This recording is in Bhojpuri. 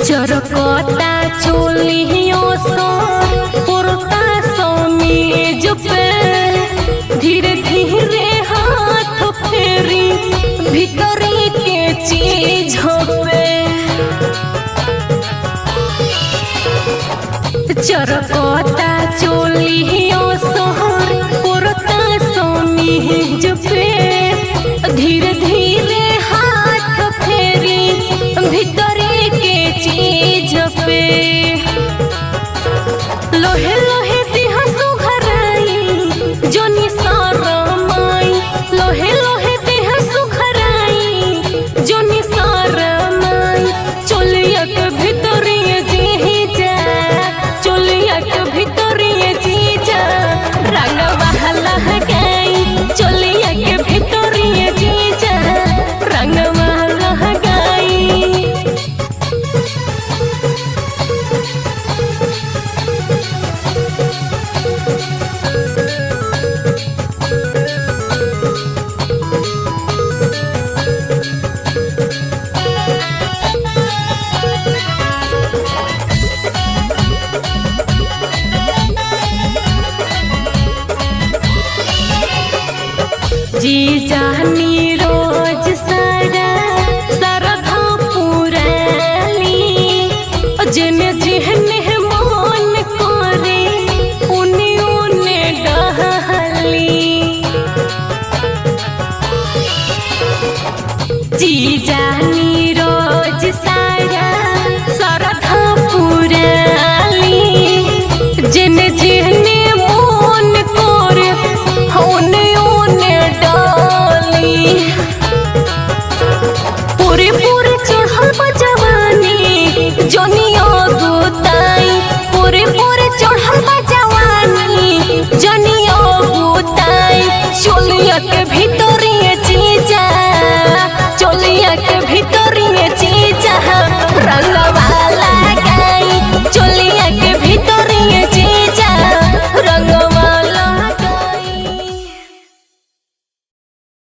चरकता चोलियों सो पुरता समीज पे धीरे धीरे हाथ फेरी भीतरी के चीज पे चरकता चोलियों सो पुरता समीज पे धीरे धीरे हाथ फेरी भीतरी के चीज पे लोहे लोहे दिहा सुघराई जोनी सारमाई लोहे लोहे दिहा सुघराई जोनी सारमाई चोलिया के भीतरी जीजा चोलिया के भीतरी जीजा रंगवा लहगाई चोलिया के भीतरी जीजा रंगवा लहगाई। जी जानी रोज सारा सरधा पुराली जिन्हें जिहने मन करे उन्हें उन्हें डहली जी जानी रोज